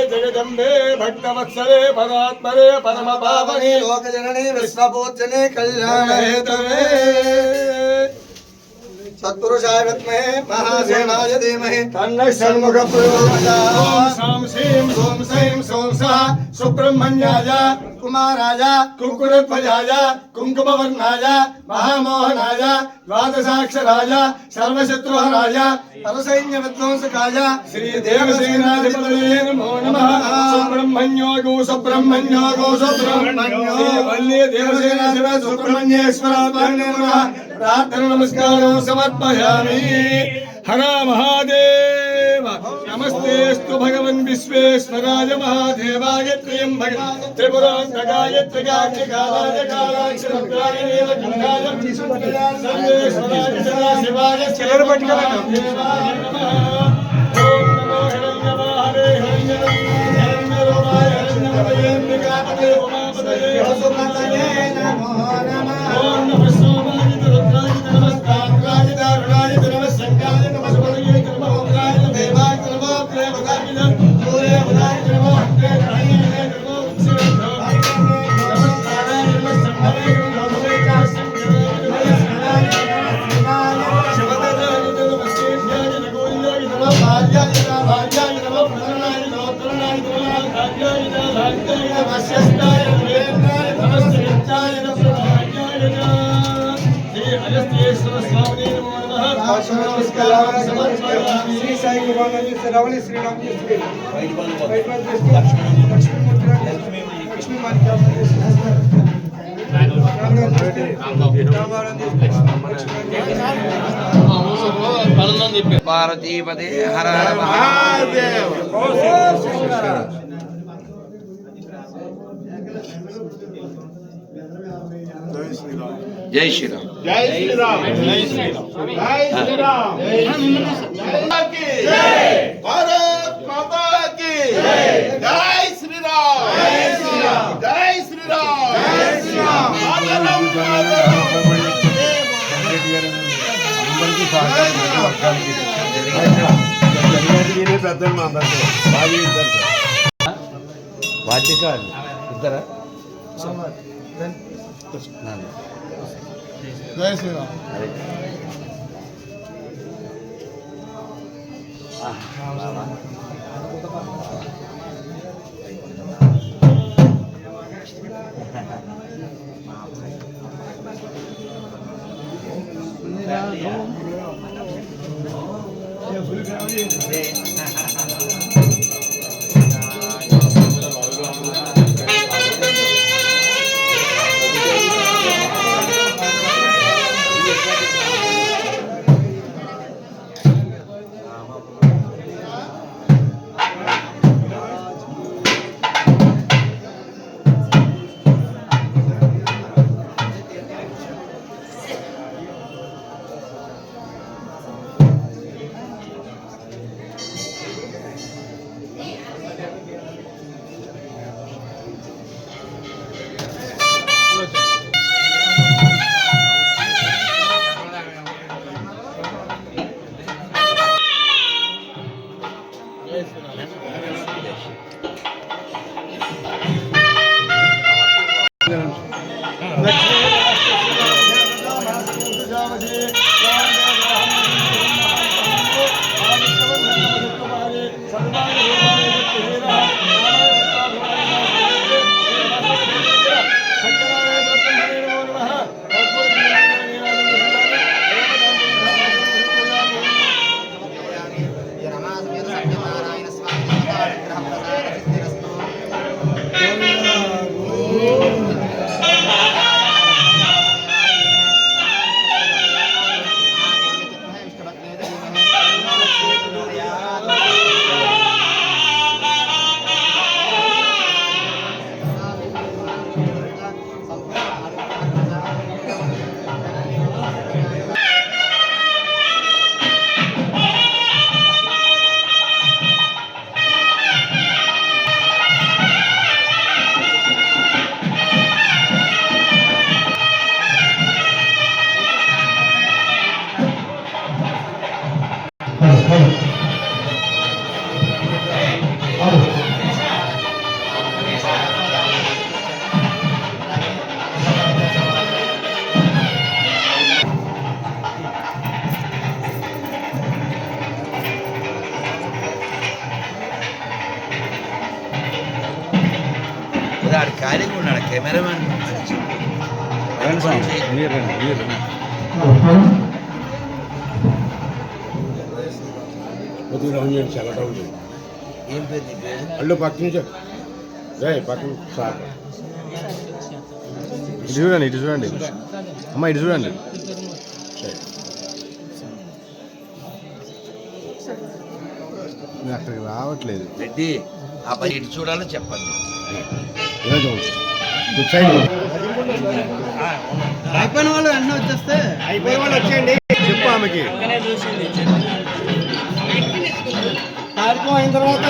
जगदम्बे भक्तवत्सले परात्मरे परम पावने लोकजननी विश्वपूजने कल्याण हेतवे सत्पुरुषाय विद्महे महासेनाय धीमहि तन्नः षण्मुख प्रचोदयात्। ओम शां श्रीं सोम सैं सोम सः सुब्रह्मण्याय कुमाराय कुकुरध्वजाय कुङ्कुमवर्णाय महामोहनाय द्वादशाक्षराय सर्वशत्रुहराय परसैन्यविध्वंसकाय श्रीदेवसेनाधिपतये नमो नमः। सुब्रह्मण्यो गो सुब्रह्मण्यो गो सुब्रह्मण्यो वल्ली देवसेनाधिपति सुब्रह्मण्येश्वराय नमः। प्रार्थना नमस्कारो समर्पयामि। हर महादेव नमस्तेस्तु भगवन् विश्वेश्वराय महादेवाय त्र्यम्बक त्रिपुरान्तकाय त्रिकाक्षिकालाय कालाक्षरत्वाय नीलकण्ठाय सर्वेश्वराय सदाशिवाय देवाय नमः। ओम नमो हिरण्यवाहवे हिरण्यरूपाय हिरण्यपतये उमापतये वसुपतये नमो नमः। ओम नमः सोमाय रुद्राय नमस्काराय दारुणाय नमः शंकाय नमः सुवर्णाय नमः उग्राय देवाय नमः प्रेमदाय नमः सूर्यवदाय नमः हंतेय नमः शिवाय नमस्काराय नमः संभवे नमः भवेचा संजय शिवदाय नमः सेव्याय नगोल्याय नमः भार्याय नमः प्रणाय नमः प्रणाय नमः भार्याय नमः वश्यस्ताय नमः नमस्तेचाय नमः भार्याय नमः श्री अगस्त्येश्वर स्वामी नमो नमः। नमस्कार समर्पयामि। श्री साई भगवान जी रावण श्री राम जी श्री लक्ष्मी पार्वतीपते हर हर महादेव। जय श्री राम जय श्री राम जय श्री राम जय श्री राम भारत माता की जय श्री राम जय श्री राम जय श्री राम जय श्री राम। వాద్యకారులు ఇద్దరా జై శ్రీరామ్. కార్యంగా ఉన్నాడు కెమెరామెన్. ఏం పేరు నీ పేరు? అల్లు పక్క నుంచి పక్కన ఇటు చూడండి, ఇటు చూడండి అమ్మ, ఇటు చూడండి. అక్కడికి రావట్లేదు రెడ్డి. ఆ పని ఇటు చూడాలో చెప్పండి. అయిపోయిన వాళ్ళు వెంటనే వచ్చేస్తే అయిపోయిన వాళ్ళు వచ్చేయండి. చెప్పు ఆమెకి. కార్యక్రమం అయిన తర్వాత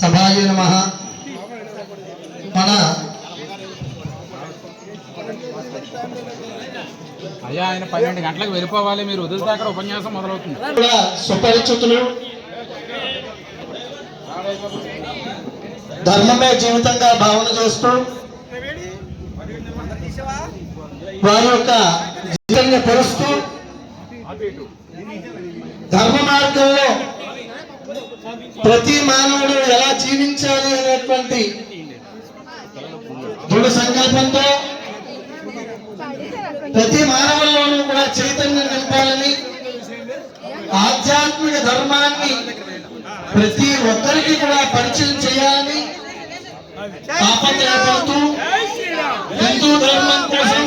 సభాయ నమః. మన అయ్యా ఆయన 12 గంటలకు వెళ్ళిపోవాలి, మీరు వదిలితే అక్కడ ఉపన్యాసం మొదలవుతుంది. కూడా సుపరిచితులు, ధర్మమే జీవితంగా భావన చేస్తూ వారి యొక్క జీవితాన్ని పరుస్తూ ధర్మ మార్గంలో ప్రతి మానవుడు ఎలా జీవించాలి అనేటువంటి దృఢ సంకల్పంతో ప్రతి మానవుల్లోనూ కూడా చైతన్యం నింపాలని, ఆధ్యాత్మిక ధర్మాన్ని ప్రతి ఒక్కరికి కూడా పరిచయం చేయాలని తాపత్రయపడుతూ హిందూ ధర్మం కోసం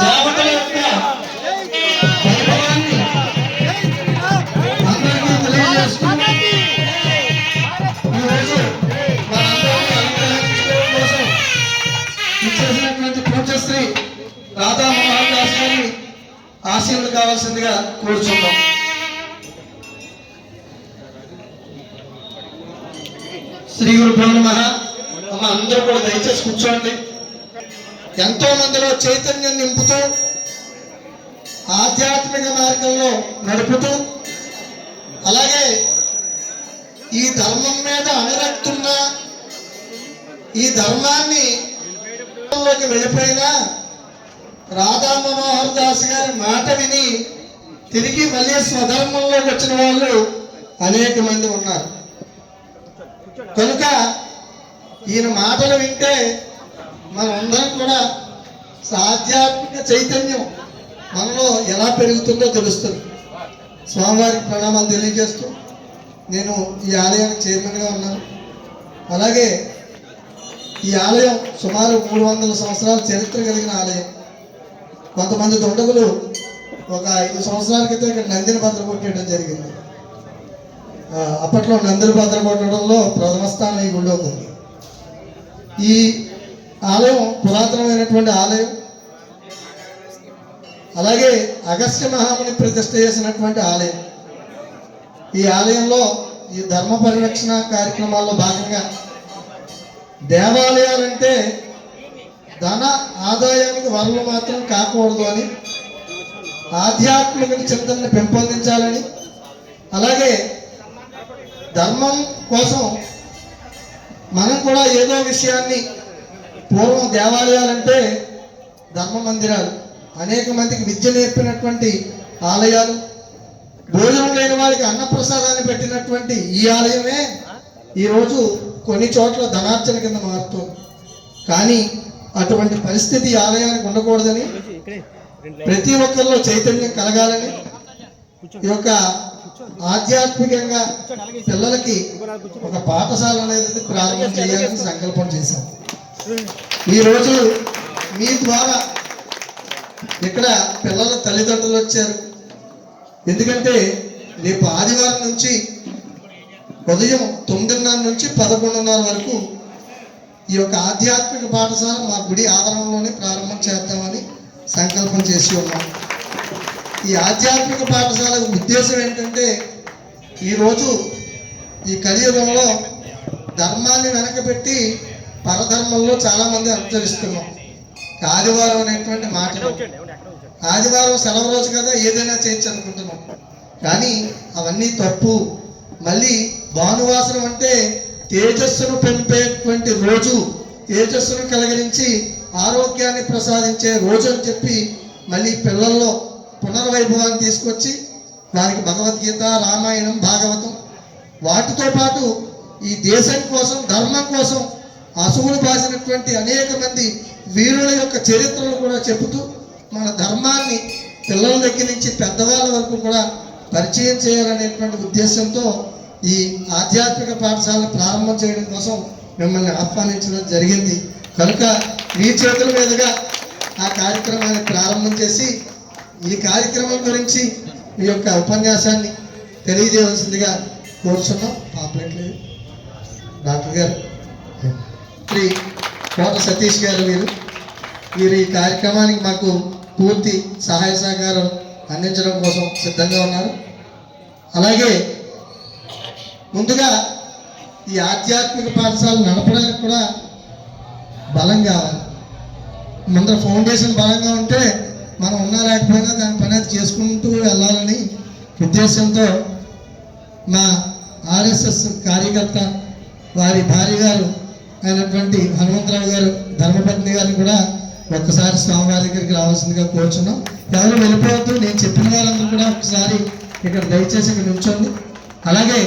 దేవతల యొక్క వైభవాన్ని అందరికీ తెలియజేస్తూ ఈరోజు మనందరినీ అనుగ్రహించడం కోసం ఇచ్చేసినటువంటి పూజ్యశ్రీ రాధా మోహన్ దాస్ గారిని ఆశీర్వాదం కావాల్సిందిగా కోరుచున్నాం. శ్రీ గురుభ్యో నమః. అమ్మ అందరూ కూడా దయచేసి కూర్చోండి. ఎంతో మందిలో చైతన్యం నింపుతూ ఆధ్యాత్మిక మార్గంలో నడుపుతూ అలాగే ఈ ధర్మం మీద అనురక్తున్న ఈ ధర్మాన్ని వెళ్ళిపోయినా రాధా మనోహర్ దాస్ గారి మాట విని తిరిగి మళ్ళీ స్వధర్మంలోకి వచ్చిన వాళ్ళు అనేక మంది ఉన్నారు. కనుక ఈయన మాటలు వింటే మనందరం కూడా ఆధ్యాత్మిక చైతన్యం మనలో ఎలా పెరుగుతుందో తెలుస్తుంది. స్వామివారికి ప్రణామాలు తెలియజేస్తూ నేను ఈ ఆలయానికి చైర్మన్గా ఉన్నాను. అలాగే ఈ ఆలయం సుమారు 300 సంవత్సరాల చరిత్ర కలిగిన ఆలయం. కొంతమంది దుండగులు ఒక 5 సంవత్సరాల క్రితం ఇక్కడ నందిని భద్రకొట్టేయడం జరిగింది. అప్పట్లో నందిని భద్రకొట్టడంలో ప్రథమ స్థానం ఈ గుళ్ళోకి ఉంది. ఈ ఆలయం పురాతనమైనటువంటి ఆలయం. అలాగే అగస్త్య మహాముని ప్రతిష్ఠ చేసినటువంటి ఆలయం. ఈ ఆలయంలో ఈ ధర్మ పరిరక్షణ కార్యక్రమాల్లో భాగంగా దేవాలయాలంటే ధన ఆదాయానికి వనరులు మాత్రం కాకూడదు అని, ఆధ్యాత్మిక చింతనని పెంపొందించాలని, అలాగే ధర్మం కోసం మనం కూడా ఏదో విషయాన్ని, పూర్వం దేవాలయాలంటే ధర్మ మందిరాలు, అనేక మందికి విద్య నేర్పినటువంటి ఆలయాలు, భోజనం లేని వారికి అన్నప్రసాదాన్ని పెట్టినటువంటి ఈ ఆలయమే ఈరోజు కొన్ని చోట్ల ధనార్జన కింద మారుతుంది. కానీ అటువంటి పరిస్థితి ఆలయానికి ఉండకూడదని, ప్రతి ఒక్కరిలో చైతన్యం కలగాలని, ఈ యొక్క ఆధ్యాత్మికంగా పిల్లలకి ఒక పాఠశాల అనేది ప్రారంభం చేయాలని సంకల్పం చేశాం. ఈరోజు మీ ద్వారా ఇక్కడ పిల్లల తల్లిదండ్రులు వచ్చారు. ఎందుకంటే రేపు ఆదివారం నుంచి ఉదయం 9:30 నుంచి 11:30 వరకు ఈ యొక్క ఆధ్యాత్మిక పాఠశాల మా గుడి ఆవరణలోనే ప్రారంభం చేద్దామని సంకల్పం చేసి ఉన్నాం. ఈ ఆధ్యాత్మిక పాఠశాల ఉద్దేశం ఏంటంటే, ఈరోజు ఈ కలియుగంలో ధర్మాన్ని వెనకబెట్టి పరధర్మంలో చాలామంది అనుసరిస్తున్నాం. ఆదివారం అనేటువంటి మాటలు, ఆదివారం సెలవు రోజు కదా ఏదైనా చేయొచ్చు అనుకుంటున్నాం. కానీ అవన్నీ తప్పు. మళ్ళీ భానువాసనం అంటే తేజస్సును పెంపేటువంటి రోజు, తేజస్సును కలిగించి ఆరోగ్యాన్ని ప్రసాదించే రోజు అని చెప్పి మళ్ళీ పిల్లల్లో పునర్వైభవాన్ని తీసుకొచ్చి వారికి భగవద్గీత, రామాయణం, భాగవతం, వాటితో పాటు ఈ దేశం కోసం, ధర్మం కోసం అసువులు బాసినటువంటి అనేక మంది వీరుల యొక్క చరిత్రలు కూడా చెబుతూ మన ధర్మాన్ని పిల్లల దగ్గర నుంచి పెద్దవాళ్ళ వరకు కూడా పరిచయం చేయాలనేటువంటి ఉద్దేశంతో ఈ ఆధ్యాత్మిక పాఠశాలను ప్రారంభం చేయడం కోసం మిమ్మల్ని ఆహ్వానించడం జరిగింది. కనుక మీ చేతుల మీదుగా ఆ కార్యక్రమాన్ని ప్రారంభం చేసి ఈ కార్యక్రమం గురించి మీ యొక్క ఉపన్యాసాన్ని తెలియజేయవలసిందిగా కోరుచున్నాం. పాపలెట్లేదు డాక్టర్ గారు, శ్రీ కోట సతీష్ గారు, వీరు ఈ కార్యక్రమానికి మాకు పూర్తి సహాయ సహకారం అందించడం కోసం సిద్ధంగా ఉన్నారు. అలాగే ముందుగా ఈ ఆధ్యాత్మిక పాఠశాల నడపడానికి కూడా బలం కావాలి. ముందర ఫౌండేషన్ బలంగా ఉంటే మనం ఉన్నా లేకపోయినా దాని పని అది చేసుకుంటూ వెళ్ళాలని ఉద్దేశంతో మా ఆర్ఎస్ఎస్ కార్యకర్త వారి భార్య గారు అయినటువంటి హనుమంతరావు గారు ధర్మపత్ని గారిని కూడా ఒక్కసారి స్వామివారి దగ్గరికి రావాల్సిందిగా కోరుచున్నాం. ఎవరు వెళ్ళిపోవద్దు, నేను చెప్పిన వాళ్ళందరూ కూడా ఒకసారి ఇక్కడ దయచేసి ఇక్కడ ఉంచండి. అలాగే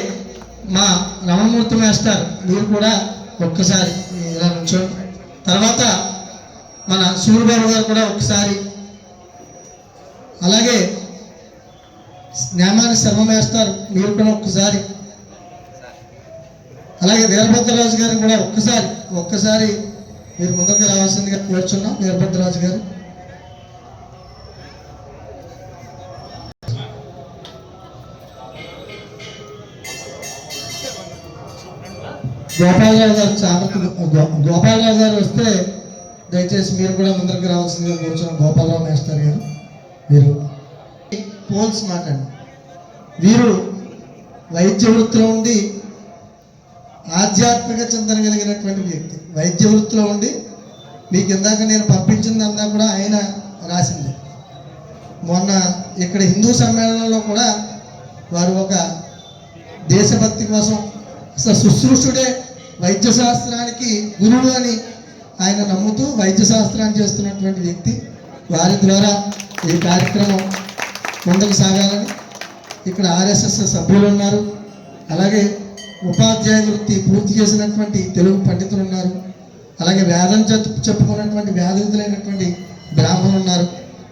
మా రమణమూర్తి మాస్టర్ మీరు కూడా ఒక్కసారి ఇలా ఉంచండి. తర్వాత మన సూర్యబాబు గారు కూడా ఒకసారి, అలాగే జ్ఞానాన్ని శర్మ మాస్టర్ మీరు కూడా ఒక్కసారి, అలాగే వీరభద్రరాజు గారిని కూడా ఒక్కసారి మీరు ముందుకు రావాల్సిందిగా కోరుచున్నాం. వీరభద్రరాజు గారు, గోపాలరావు గారు గోపాలరావు గారు వస్తే దయచేసి మీరు కూడా ముందరికి రావాల్సిందిగా కోరుచున్నాం. గోపాలరావు మాస్టర్ గారు మీరు పోల్స్ మాట్లాడండి. వీరు వైద్య వృత్తిలో ఉండి ఆధ్యాత్మిక చింతన కలిగినటువంటి వ్యక్తి. వైద్య వృత్తిలో ఉండి మీకు ఇందాక నేను పంపించిందంతా కూడా ఆయన రాసింది. మొన్న ఇక్కడ హిందూ సమ్మేళనంలో కూడా వారు ఒక దేశభక్తి కోసం అసలు శుశ్రూషుడే వైద్య శాస్త్రానికి గురువు అని ఆయన నమ్ముతూ వైద్య శాస్త్రాన్ని చేస్తున్నటువంటి వ్యక్తి. వారి ద్వారా ఈ కార్యక్రమం ముందుకు సాగాలని ఇక్కడ ఆర్ఎస్ఎస్ సభ్యులు ఉన్నారు. అలాగే ఉపాధ్యాయ వృత్తి పూర్తి చేసినటువంటి తెలుగు పండితులు ఉన్నారు. అలాగే వేదం చెప్పుకున్నటువంటి వేదవిధులైనటువంటి బ్రాహ్మణులు ఉన్నారు.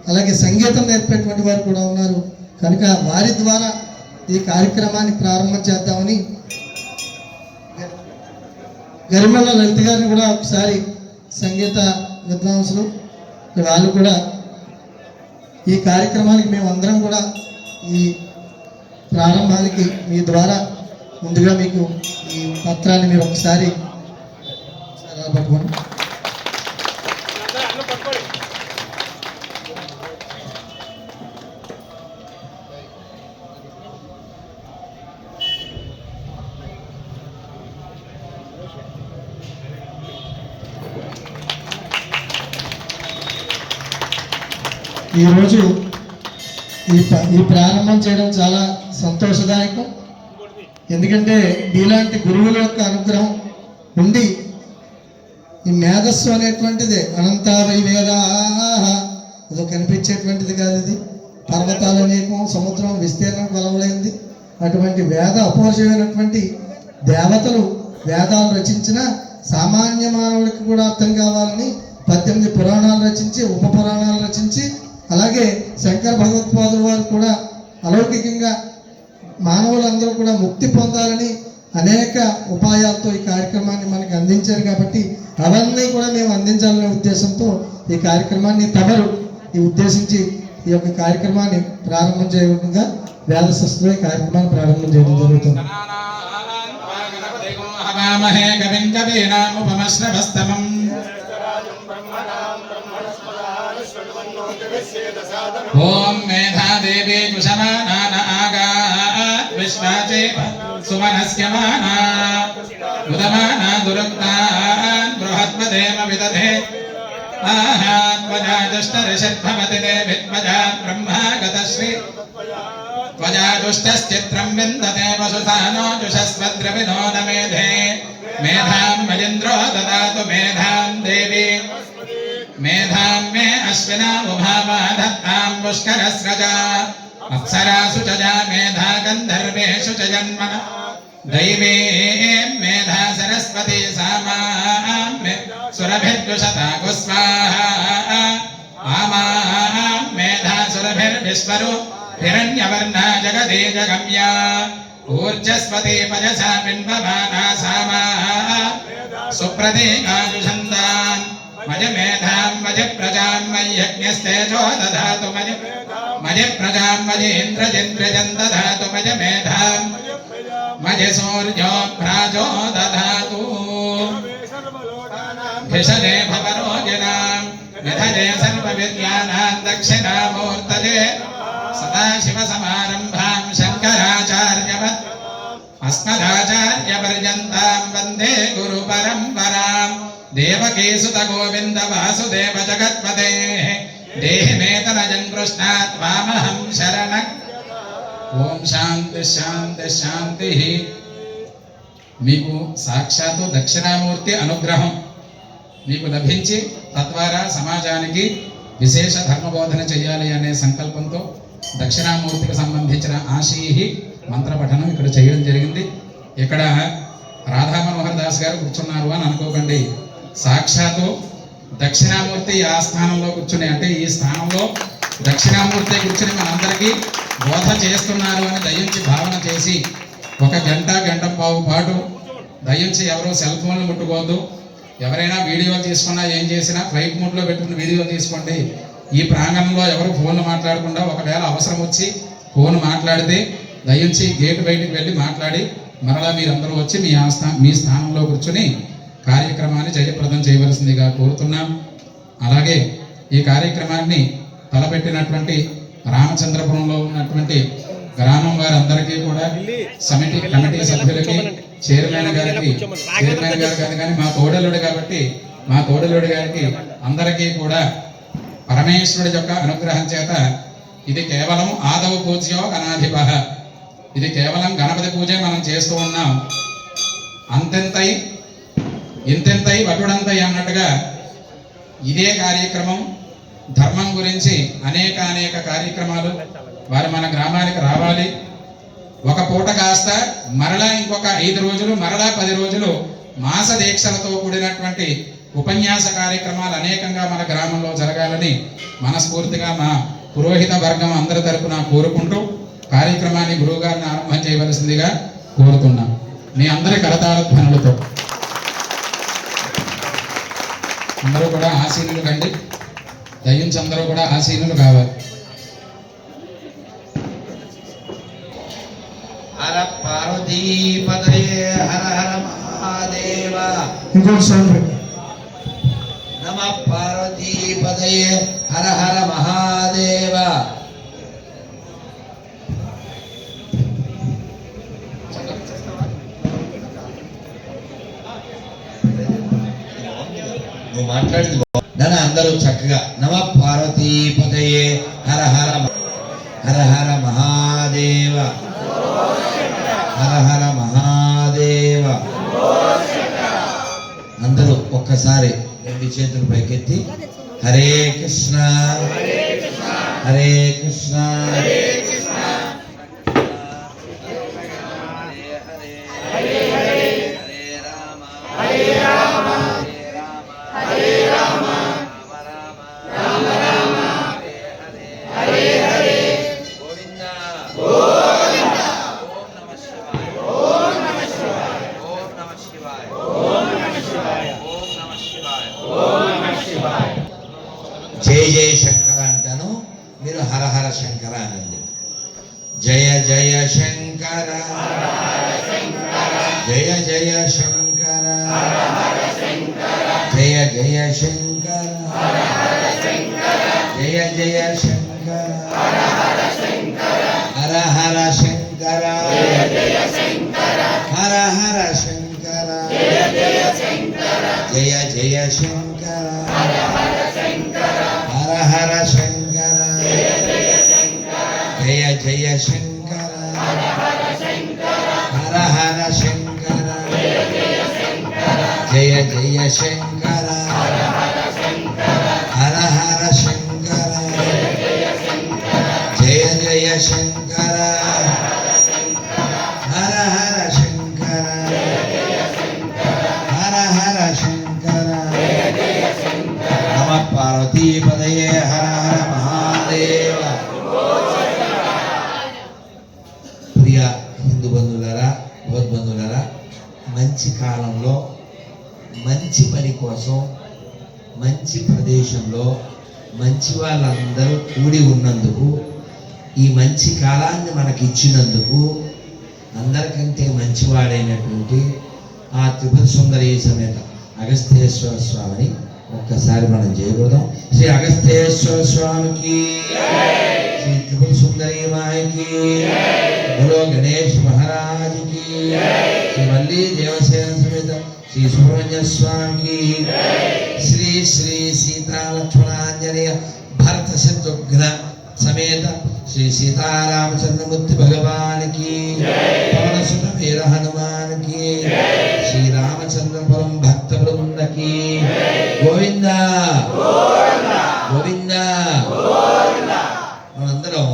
అలాగే సంగీతం నేర్పేటువంటి వారు కూడా ఉన్నారు. కనుక వారి ద్వారా ఈ కార్యక్రమాన్ని ప్రారంభం చేద్దామని గరిమల్ల లలిత గారిని కూడా ఒకసారి, సంగీత విద్వాంసులు వాళ్ళు కూడా ఈ కార్యక్రమానికి మేము అందరం కూడా ఈ ప్రారంభానికి మీ ద్వారా ముందుగా మీకు ఈ పత్రాన్ని మీరు ఒకసారి పట్టుకోండి. ఈరోజు ఈ ప్రారంభం చేయడం చాలా సంతోషదాయకం. ఎందుకంటే ఇలాంటి గురువుల యొక్క అనుగ్రహం ఉండి ఈ మేధస్సు అనేటువంటిది అనంత వైవేద ఏదో కనిపించేటువంటిది కాదు. ఇది పర్వతాలు అనేకం, సముద్రం విస్తీర్ణం కొలవలేంది. అటువంటి వేద అపోషమైనటువంటి దేవతలు వేదాలు రచించిన సామాన్య మానవుడికి కూడా అర్థం కావాలని 18 పురాణాలు రచించి, ఉప పురాణాలు రచించి, అలాగే శంకర భగవత్పాదుల వారు కూడా అలౌకికంగా మానవులందరూ కూడా ముక్తి పొందాలని అనేక ఉపాయాలతో ఈ కార్యక్రమాన్ని మనకి అందించారు. కాబట్టి అవన్నీ కూడా మేము అందించాలనే ఉద్దేశంతో ఈ కార్యక్రమాన్ని తమరు ఉద్దేశించి ఈ యొక్క కార్యక్రమాన్ని ప్రారంభం చేయకుండా వేద శాస్త్రంలో ఈ కార్యక్రమాన్ని ప్రారంభం చేయడం జరుగుతుంది. ఓం మేధాదేవి కుశమానాన ఆగాత్ విశ్వాచే సుమనస్యమానా ఉదమానా దురుక్తాన్ బృహత్మదేవ విదధే ఆహాత్వజాదుష్టరిషద్భవతి దేవిత్వజా బ్రహ్మాగతశ్రీ త్వజాదుష్టశ్చిత్రం విందతే వసుసానో జుషస్వద్రవినో న మేధే మేధాం మయేంద్రో దదాతు మేధాం దేవి మేధాం మే అశ్వినా ఉభావా దత్తాం పుష్కరస్రజా అప్సరాసు చ జా మేధా గంధర్వేషు చ జన్మన దైవే మేధా సరస్వతి సామాం మే సురభిర్దుషతాకు స్వాహా ఆమాం మేధా సురభిర్విశ్వరు హిరణ్యవర్ణా జగదే జగమ్యా ఊర్జస్వతి పజసా బింబమానా సామా సుప్రతీకాజుషందాన్ మజ మేధాం మజ ప్రజాం మయ్యజ్ఞస్తేజో దధాతు మజ ప్రజాం మజేంద్రజింద్రజం దధాతు మజ మేధాం మజ సూర్యో భ్రాజో దధాతు భిషదే భవరోగిణాం విధజే సర్వవిద్యానాం దక్షిణామూర్తజే సదాశివ సమారంభాం శంకరాచార్యవత్ అస్మదాచార్యపర్యంతాం వందే గురు పరంపరాం దేవకీ సుత గోవింద వాసుదేవ జగత్పతే దేహిమేతనజం కృష్ణాత్ వామహం శరణ. ఓం శాంతి శాంతి శాంతి. మీకు సాక్షాత్తు దక్షిణామూర్తి అనుగ్రహం మీకు లభించి తద్వారా సమాజానికి విశేష ధర్మబోధన చేయాలి అనే సంకల్పంతో దక్షిణామూర్తికి సంబంధించిన ఆశీహి మంత్రపఠనం ఇక్కడ చేయడం జరిగింది. ఇక్కడ రాధా మనోహర్ దాస్ గారు కూర్చున్నారు అని అనుకోకండి. సాక్షాత్తు దక్షిణామూర్తి ఆ స్థానంలో కూర్చుని, అంటే ఈ స్థానంలో దక్షిణామూర్తి కూర్చుని మనందరికీ బోధ చేస్తున్నారు అని దయించి భావన చేసి 1 గంట గంట పావు పాటు దయించి ఎవరో సెల్ ఫోన్లు ముట్టుకోవద్దు. ఎవరైనా వీడియో తీసుకున్నా ఏం చేసినా ఫ్లైట్ మోడ్లో పెట్టుకుని వీడియో తీసుకోండి. ఈ ప్రాంగణంలో ఎవరు ఫోన్లు మాట్లాడకుండా ఒకవేళ అవసరం వచ్చి ఫోన్ మాట్లాడితే దయించి గేటు బయటికి వెళ్ళి మాట్లాడి మరలా మీరందరూ వచ్చి మీ స్థానంలో కూర్చుని కార్యక్రమాన్ని జయప్రదం చేయవలసిందిగా కోరుతున్నాం. అలాగే ఈ కార్యక్రమాన్ని తలపెట్టినటువంటి రామచంద్రపురంలో ఉన్నటువంటి గ్రామం వారందరికీ కూడా కమిటీ సభ్యులకి, చైర్మన్ గారు కాదు కానీ మా తోడలుడు కాబట్టి మా తోడలుడు గారికి అందరికీ కూడా పరమేశ్వరుడి యొక్క అనుగ్రహం చేత ఇది కేవలం ఆదవ పూజ్యో గణాధిప, ఇది కేవలం గణపతి పూజ మనం చేస్తూ ఉన్నాం. అంతెంతై ఇంతెంతై వటుడంతై అన్నట్టుగా ఇదే కార్యక్రమం ధర్మం గురించి అనేక కార్యక్రమాలు వారు మన గ్రామానికి రావాలి. ఒక పూట కాస్త మరలా ఇంకొక 5 రోజులు మరలా 10 రోజులు మాస దీక్షలతో కూడినటువంటి ఉపన్యాస కార్యక్రమాలు అనేకంగా మన గ్రామంలో జరగాలని మనస్ఫూర్తిగా మా పురోహిత వర్గం అందరి తరపున కోరుకుంటూ కార్యక్రమాన్ని గురువు గారిని ఆరంభం చేయవలసిందిగా కోరుతున్నాం. మీ అందరి కరతాళ ధ్వనులతో అందరూ కూడా ఆసీనులు కండి. దయించి అందరూ కూడా ఆసీనులు కావాలి. హర పార్వతీపతయే హర హర మహాదేవ. ఇంకోటి సౌండ్ పెట్టు. నమ పార్వతీపతయే హర హర మహాదేవ. నువ్వు మాట్లాడింది నన్ను అందరూ చక్కగా నమ పార్వతీపతయే హర హర హర హర మహాదేవ హర హర మహాదేవ. అందరూ ఒక్కసారి 2 చేతులు పైకెత్తి హరే కృష్ణ హరే కృష్ణ జయ జయ శంకర అంటాను, మీరు హర హర శంకర అనండి. జయ జయ శంకర జయ జయ శంకర జయ జయ శంకర జయ జయ శంకర హర హర శంకర హర హర శంకర జయ జయ శంకర హర హర శంకర జయ జయ శంకర హర హర శంకర జయ జయ శంకర హర హర శంకర జయ జయ శంకర హర హర శంకర హర హర శంకర. నమ పార్వతీపతయే హర హర మహాదేవ. ప్రియ హిందూ బంధువులారా, భగవద్బంధువులారా, మంచి కాలంలో మంచి పని కోసం మంచి ప్రదేశంలో మంచి వాళ్ళందరూ కూడి ఉన్నందుకు, ఈ మంచి కాలాన్ని మనకి ఇచ్చినందుకు అందరికంటే మంచివాడైనటువంటి ఆ త్రిపుర సుందరి సమేత అగస్త్యేశ్వర స్వామిని ఒక్కసారి మనం చేయకూడదాం. శ్రీ అగస్త్యేశ్వర స్వామికి, శ్రీ త్రిపుర సుందరి మాయకి, గురు గణేష్ మహారాజుకి, శ్రీ మల్లి దేవసేన సమేత శ్రీ సుబ్రహ్మణ్య స్వామికి, శ్రీ శ్రీ సీతా లక్ష్మణాంజనేయ భరత శత్రుఘ్న సమేత శ్రీ సీతారామచంద్రమూర్తి భగవానికి, పవన సుత వీర హనుమానికి, శ్రీరామచంద్రపురం భక్త బృందకి గోవింద గోవింద. మనందరం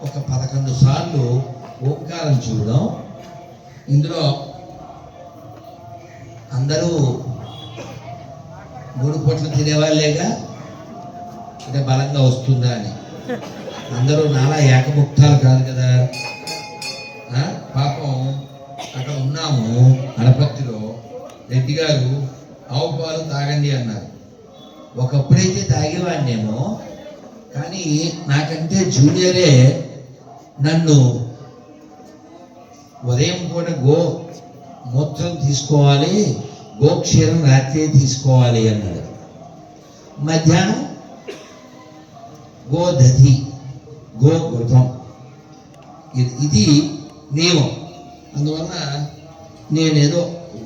ఒక 11 సార్లు ఓంకారం చూడడం. ఇందులో అందరూ 3 పూటలు తినేవాళ్ళేగా, అంటే బలంగా వస్తుందా అని. అందరూ నాలా ఏకముక్తాలు కాదు కదా. పాపం అక్కడ ఉన్నాము అనపర్తిలో, రెడ్డి గారు ఆవు పాలు తాగండి అన్నారు. ఒకప్పుడైతే తాగేవాడినేమో, కానీ నాకంటే జూనియరే నన్ను ఉదయం పూట మూత్రం తీసుకోవాలి, గోక్షీరం రాత్రి తీసుకోవాలి అన్నాడు. మధ్యాహ్నం గోదధి, గోఘృతం, ఇది నియమం. అందువల్ల నేనేదో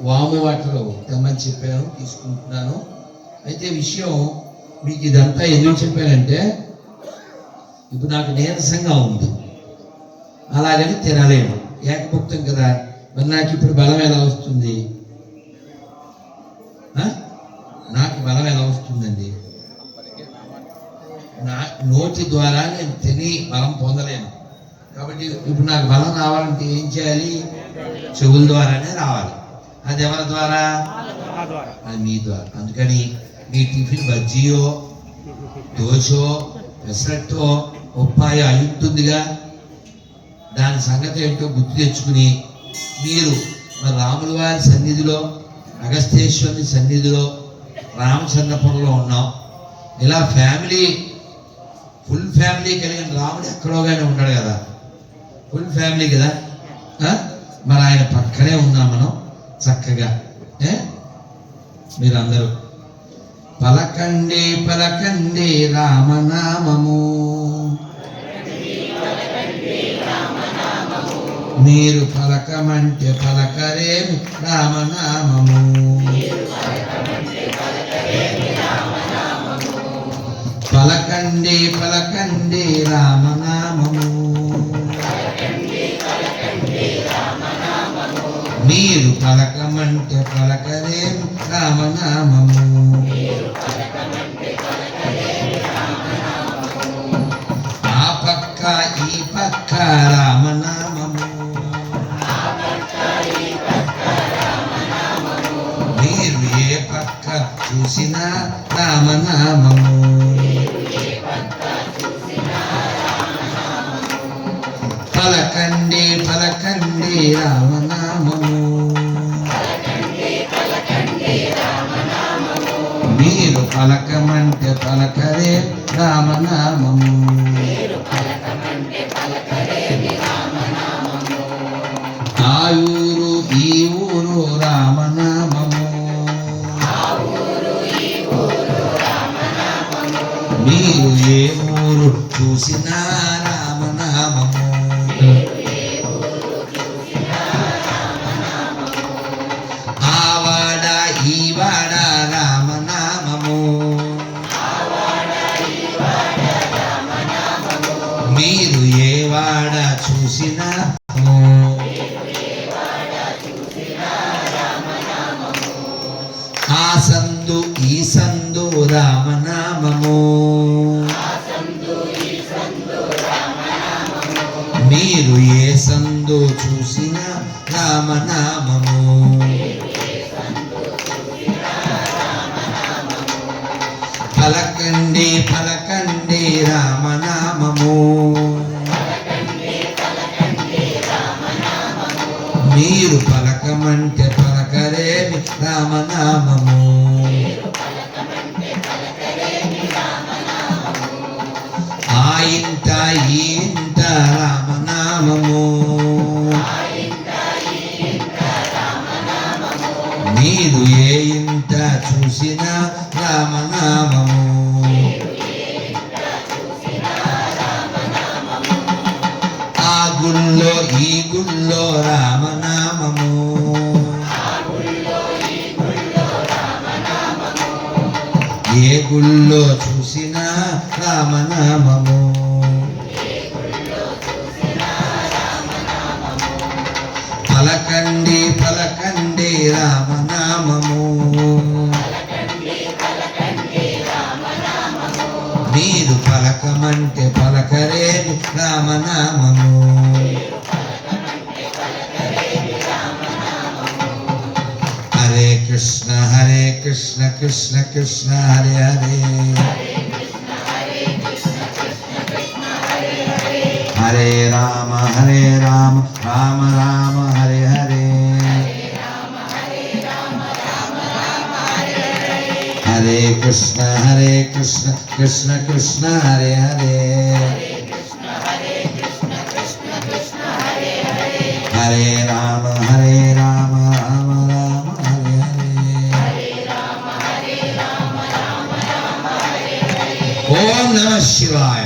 వాము వాటర్ తెమ్మని చెప్పాను, తీసుకుంటున్నాను. అయితే విషయం మీకు ఇదంతా ఎందుకు చెప్పానంటే, ఇప్పుడు నాకు నీరసంగా ఉంది, అలాగని తినలేను, ఏకభుక్తం కదా. మరి నాకు ఇప్పుడు బలం ఎలా వస్తుంది? నాకు బలం ఎలా వస్తుందండి? నా నోటి ద్వారా నేను తిని బలం పొందలేను. కాబట్టి ఇప్పుడు నాకు బలం రావాలంటే ఏం చేయాలి? చెవుల ద్వారానే రావాలి. అది ఎవరి ద్వారా? అది మీ ద్వారా. అందుకని మీ టిఫిన్ బజ్జీయో, దోశో, పెసరట్టో, ఉప్మాయో అయి ఉంటుందిగా, దాని సంగతి ఏంటో గుర్తు తెచ్చుకుని మీరు మరి రాముల వారి సన్నిధిలో, అగస్తేశ్వరుని సన్నిధిలో, రామచంద్రపురంలో ఉన్నాం. ఇలా ఫ్యామిలీ, ఫుల్ ఫ్యామిలీ కలిగిన రాముడు ఎక్కడోగానే ఉన్నాడు కదా, ఫుల్ ఫ్యామిలీ కదా. మరి ఆయన పక్కనే ఉన్నాం మనం చక్కగా. మీరందరూ పలకండి పలకండి రామనామము, మీరు పలకమంటే పలకరేమి రామనామము. పలకండి పలకండి రామనామము, మీరు పలకమంటే పలకరేమి రామనామము. ఆ పక్క ఈ పక్క రామనామము, మీరు ఏ పక్క చూసినా రామనామము. పలకండి పలకండి రామనామము, మీరు పలకమంటే పలకరే రామనామము. ఆ ఊరు ఈ ఊరు రామనామము, మీరు ఏ ఊరు చూసినా రామనామము. ఆ వాడ ఈ వాడ రామనామము, మీరు ఏ వాడ చూసినా. ఆ సందు ఈ సందు రామనామము, మీరు ఏ సందు చూసినా రామనామము. పలకండి పలకండి రామనామము, మీరు పలకమంటే పలకరేమి రామనామము. ఆ ఇంట ఈ ఇంట రామనామము, మీరు ఏ ఇంట చూసినా రామనామము. ఆ గుళ్ళో ఈ గుళ్ళో రామనామము, ఏ గుళ్ళో చూసినా రామనామము. పలకండి పలకండి రామనామము. మీరు పలకమంటే పలకరేమి రామనామము. హరే కృష్ణ కృష్ణ కృష్ణ హరే హరే, హరే రామ రామ రామ హరే హరే, హరే కృష్ణ కృష్ణ కృష్ణ హరే హరే, హరే రామ రామ రామ హరే హరే. ఓం నమః శివాయ.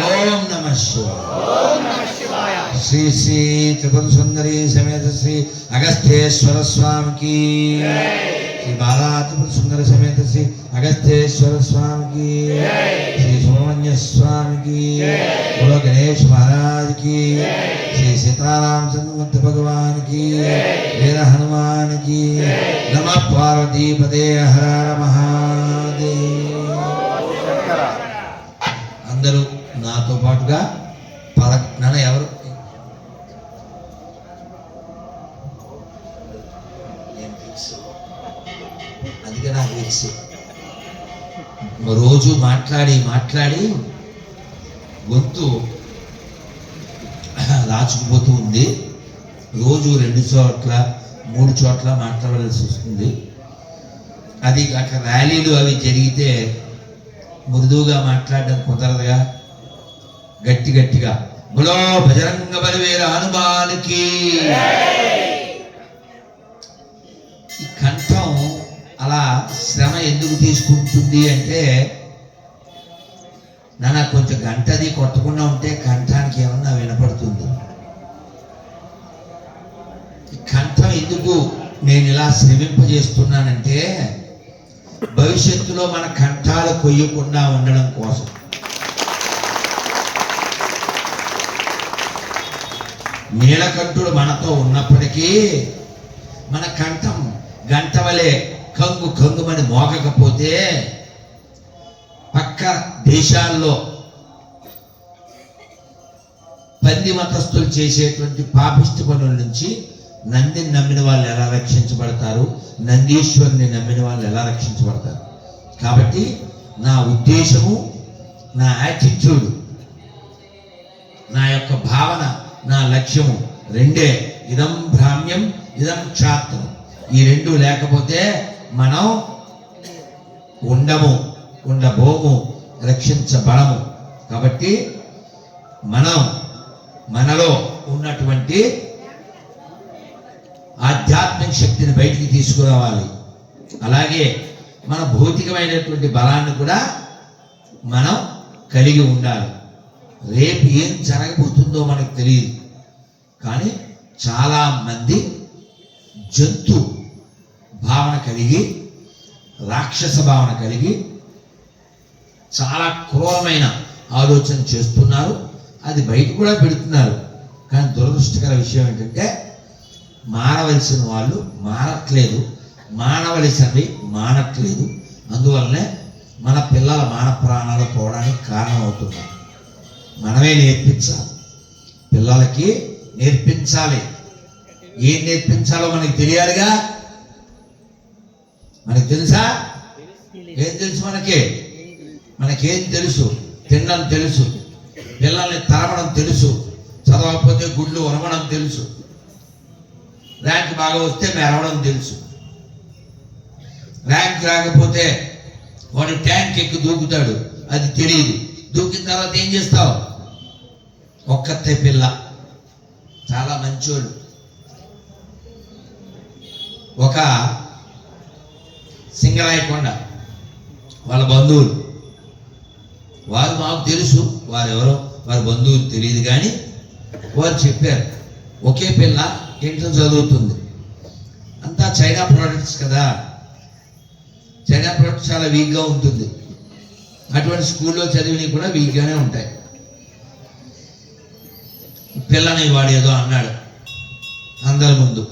ఓం నమః శివాయ. శ్రీ శ్రీ త్రిపుర సుందరి సమేత శ్రీ అగస్థేశ్వర స్వామికి, శ్రీ బాలా త్రిపుర సుందరి సమేత శ్రీ అగస్థేశ్వర స్వామికి, శ్రీ సుబ్రహ్మణ్య స్వామికి, బోలో గణేష్ మహారాజ్ కి, శ్రీ సీతారామచంద్రమూర్తి భగవాన్ కి, వీర హనుమాన్ కి. నమః పార్వతీపదే హర హర మహాదేవ్. అందరూ నాతో పాటుగా నాన్న ఎవరు అందుకే నాకు తెలుసు. రోజు మాట్లాడి గొంతు రాచుకుపోతూ ఉంది. రోజు 2 చోట్ల 3 చోట్ల మాట్లాడాల్సి వస్తుంది. అది అక్కడ ర్యాలీలు అవి జరిగితే మృదువుగా మాట్లాడడం కుదరదుగా. గట్టిగా బులో బజరంగ బలివేల హనుమానికి. ఈ కంఠం అలా శ్రమ ఎందుకు తీసుకుంటుంది అంటే, నాన్న కొంచెం గంటది కొట్టకుండా ఉంటే కంఠానికి ఏమన్నా వినపడుతుంది. ఈ కంఠం ఎందుకు నేను ఇలా శ్రమింపజేస్తున్నానంటే, భవిష్యత్తులో మన కంఠాలు కొయ్యకుండా ఉండడం కోసం. నీలకంఠుడు మనతో ఉన్నప్పటికీ మన కంఠం గంట వలె కంగుమని మోగకపోతే, పక్క దేశాల్లో పంది మతస్థులు చేసేటువంటి పాపిష్టి పనుల నుంచి నందిని నమ్మిన వాళ్ళు ఎలా రక్షించబడతారు, నందీశ్వరుని నమ్మిన వాళ్ళు ఎలా రక్షించబడతారు. కాబట్టి నా ఉద్దేశము, నా యాటిట్యూడ్, నా యొక్క భావన, నా లక్ష్యము రెండే. ఇదం భ్రామ్యం ఇదం క్షాత్రం. ఈ 2 లేకపోతే మనం ఉండబోము, రక్షించబడము. కాబట్టి మనలో ఉన్నటువంటి ఆధ్యాత్మిక శక్తిని బయటికి తీసుకురావాలి. అలాగే మన భౌతికమైనటువంటి బలాన్ని కూడా మనం కలిగి ఉండాలి. రేపు ఏం జరగబోతుందో మనకు తెలియదు. కానీ చాలా మంది జంతు భావన కలిగి, రాక్షస భావన కలిగి చాలా క్రూరమైన ఆలోచన చేస్తున్నారు. అది బయట కూడా పెడుతున్నారు. కానీ దురదృష్టకర విషయం ఏంటంటే, మారవలసిన వాళ్ళు మారట్లేదు, మానవలసినవి మానట్లేదు. అందువల్లనే మన పిల్లల మాన ప్రాణాలు పోవడానికి కారణం అవుతుంది. మనమే నేర్పించాలి, పిల్లలకి నేర్పించాలి. ఏం నేర్పించాలో మనకి తెలియాలిగా. మనకి తెలుసా? ఏం తెలుసు మనకేం తెలుసు? తినడం తెలుసు, పిల్లల్ని తరమడం తెలుసు, చదవకపోతే గుళ్ళు వరమడం తెలుసు, ర్యాంక్ బాగా వస్తే మెరవడం తెలుసు. ర్యాంక్ రాకపోతే వాడు ట్యాంక్ ఎక్కి దూకుతాడు, అది తెలియదు. దూకిన తర్వాత ఏం చేస్తావు? ఒక్కతే పిల్ల, చాలా మంచోడు. ఒక సింగరాయకొండ వాళ్ళ బంధువులు, వారు మాకు తెలుసు, వారెవరో వారి బంధువులు తెలియదు. కానీ వారు చెప్పారు, ఒకే పిల్ల ఇంట్లో చదువుతుంది, అంతా చైనా ప్రోడక్ట్స్ కదా, చైనా ప్రోడక్ట్స్ చాలా వీక్గా ఉంటుంది. అటువంటి స్కూల్లో చదివినవి కూడా వీక్గానే ఉంటాయి. పిల్లని వాడు ఏదో అన్నాడు అందరి ముందు.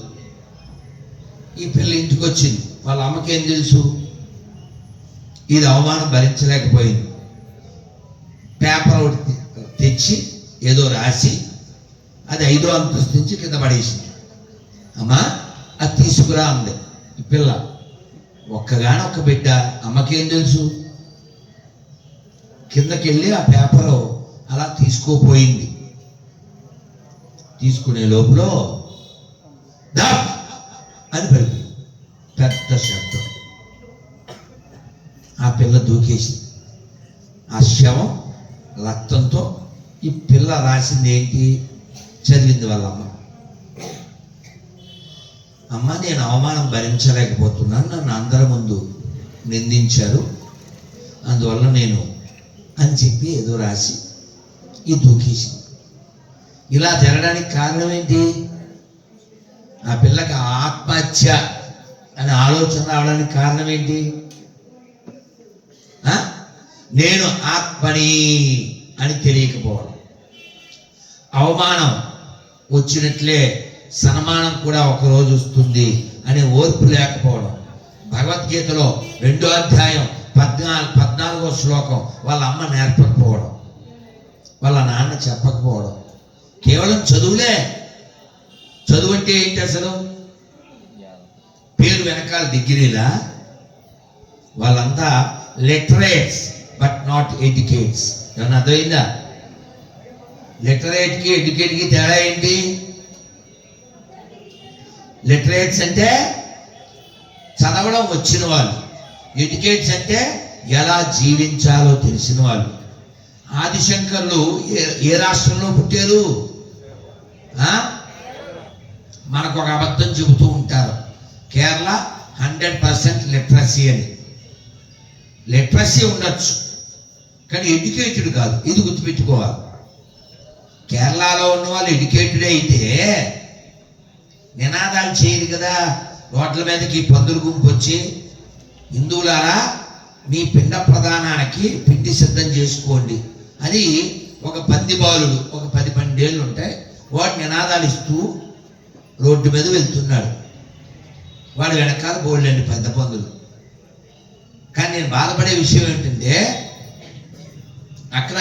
ఈ పిల్ల ఇంటికి వచ్చింది. వాళ్ళ అమ్మకేం తెలుసు, ఇది అవమానం భరించలేకపోయింది. పేపర్ ఒకటి తెచ్చి ఏదో రాసి అది 5వ అంతస్తు నుంచి కింద పడేసింది. అమ్మా అది తీసుకురా అంది. ఈ పిల్ల ఒక్క బిడ్డ, అమ్మకేం తెలుసు, కిందకెళ్ళి ఆ పేపరు అలా తీసుకోపోయింది. తీసుకునే లోపల దప్ అని పడిపోయింది, పెద్ద శబ్దం. ఆ పిల్ల దూకేసింది. ఆ శవం రక్తంతో ఈ పిల్ల రాసింది ఏంటి, చదివింది వాళ్ళ అమ్మ. అమ్మ నేను అవమానం భరించలేకపోతున్నాను, నన్ను అందరి ముందు నిందించారు, అందువల్ల నేను అని చెప్పి ఏదో రాసి ఈ దూకేసింది. ఇలా జరగడానికి కారణం ఏంటి, ఆ పిల్లకి ఆత్మహత్య అనే ఆలోచన రావడానికి కారణం ఏంటి, నేను ఆత్మని అని తెలియకపోవడం. అవమానం వచ్చినట్లే సన్మానం కూడా ఒకరోజు వస్తుంది అనే ఓర్పు లేకపోవడం. భగవద్గీతలో 2వ అధ్యాయం 14వ శ్లోకం వాళ్ళ అమ్మ నేర్పకపోవడం, వాళ్ళ నాన్న చెప్పకపోవడం. కేవలం చదువులే. చదువు అంటే ఏంటి అసలు, పేరు వెనకాల డిగ్రీలా. వాళ్ళంతా లిటరేట్స్ బట్ నాట్ ఎడ్యుకేట్స్. ఏమన్నా అర్థమైందా? లిటరేట్కి ఎడ్యుకేట్కి తేడా ఏంటి? లిటరేట్స్ అంటే చదవడం వచ్చిన వాళ్ళు, ఎడ్యుకేట్స్ అంటే ఎలా జీవించాలో తెలిసిన వాళ్ళు. ఆదిశంకర్లు ఏ రాష్ట్రంలో పుట్టారు? మనకు ఒక అబద్ధం చెబుతూ ఉంటారు, కేరళ 100% లిటరసీ అని. లిటరసీ ఉండొచ్చు కానీ ఎడ్యుకేటెడ్ కాదు, ఇది గుర్తుపెట్టుకోవాలి. కేరళలో ఉన్న వాళ్ళు ఎడ్యుకేటెడ్ అయితే నినాదాలు చేయరు కదా. రోడ్ల మీదకి పందులు గుంపు వచ్చి హిందువులారా మీ పిండ ప్రదానానికి పిండి సిద్ధం చేసుకోండి అని ఒక పంది బాలుడు, ఒక 10-12 ఏళ్ళు ఉంటాయి, వాడు నినాదాలు ఇస్తూ రోడ్డు మీద వెళ్తున్నాడు. వాడు వెనకాల బోల్డండి పెద్ద పందులు. కానీ నేను బాధపడే విషయం ఏంటంటే అక్కడ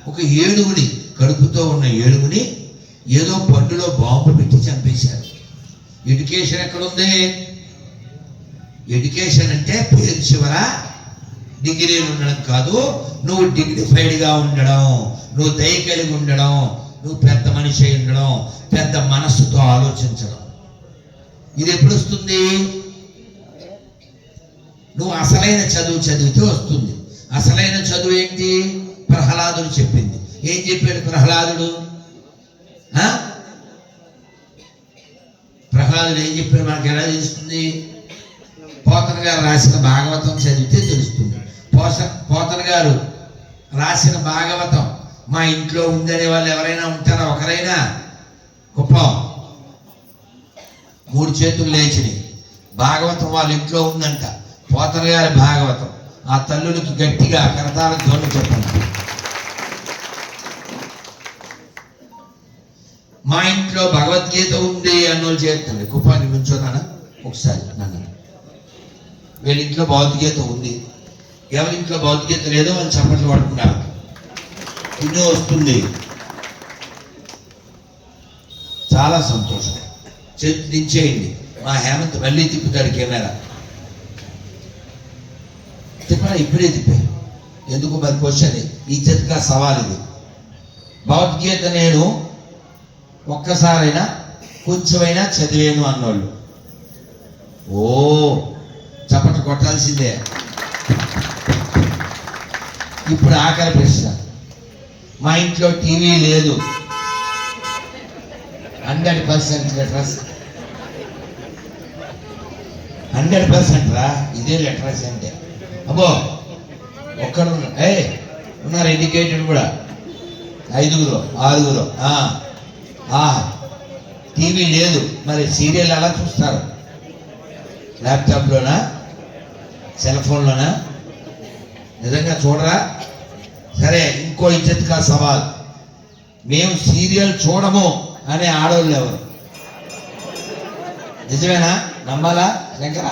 ఒక ఏనుగుని, కడుపుతో ఉన్న ఏనుగుని ఏదో పండులో బాంబు పెట్టి చంపేశారు. ఎడ్యుకేషన్ ఎక్కడుంది? ఎడ్యుకేషన్ అంటే పేరు చివర డిగ్రీలు ఉండడం కాదు, నువ్వు డిగ్నిఫైడ్గా ఉండడం, నువ్వు దయ కలిగి ఉండడం, నువ్వు పెద్ద మనిషి అయి ఉండడం, పెద్ద మనస్సుతో ఆలోచించడం. ఇది ఎప్పుడు వస్తుంది? నువ్వు అసలైన చదువు చదివితే వస్తుంది. అసలైన చదువు ఏంటి? ప్రహ్లాదుడు చెప్పింది. ఏం చెప్పాడు ప్రహ్లాదుడు? ప్రహ్లాదుడు ఏం చెప్పాడు మనకు ఎలా తెలుస్తుంది? పోతన గారు రాసిన భాగవతం చదివితే తెలుస్తుంది. పోతన గారు రాసిన భాగవతం మా ఇంట్లో ఉందనే వాళ్ళు ఎవరైనా ఉంటారా? ఒకరైనా? గొప్ప 3 చేతులు లేచినాయి. భాగవతం వాళ్ళ ఇంట్లో ఉందంట, పోతన గారి భాగవతం. ఆ తల్లులకి గట్టిగా కరతాల ధ్వని చెప్పండి. మా ఇంట్లో భగవద్గీత ఉంది అన్నోళ్ళు చేస్తుంది. కుప్పానికి నుంచోనా ఒకసారి నన్ను. వీళ్ళ ఇంట్లో భగవద్గీత ఉంది, ఎవరింట్లో భగవద్గీత లేదో వాళ్ళు చప్పట్లు పడుతున్నారు. ఇన్నో వస్తుంది, చాలా సంతోషం. చేతి దించేయండి. మా హేమంత్ మళ్ళీ తిప్పుతాడు కెమెరా. తిప్పరా? ఇప్పుడే తిప్పే. ఎందుకు మరి క్వశ్చన్, ఈ చేతిగా సవాల్ ఇది. భగవద్గీత నేను ఒక్కసారైనా కొంచెమైనా చదివాను అన్నోళ్ళు ఓ చప్పట కొట్టాల్సిందే. ఇప్పుడు ఆఖరి ప్రశ్న. మా ఇంట్లో టీవీ లేదు. 100% లిటరసీ. 100% రా, ఇదే లిటరసీ అంటే. అబ్బో ఒక్కడు ఉన్నారు ఎడ్యుకేటెడ్ కూడా, 5గురు 6గురు. టీవీ లేదు, మరి సీరియల్ ఎలా చూస్తారు? ల్యాప్టాప్లోనా, సెల్ ఫోన్లోనా? నిజంగా చూడరా? సరే, ఇంకో ఇజ్జత్గా సవాల్. మేము సీరియల్ చూడము అనే ఆడవాళ్ళు ఎవరు? నిజమేనా? నమ్మాలా శంకర?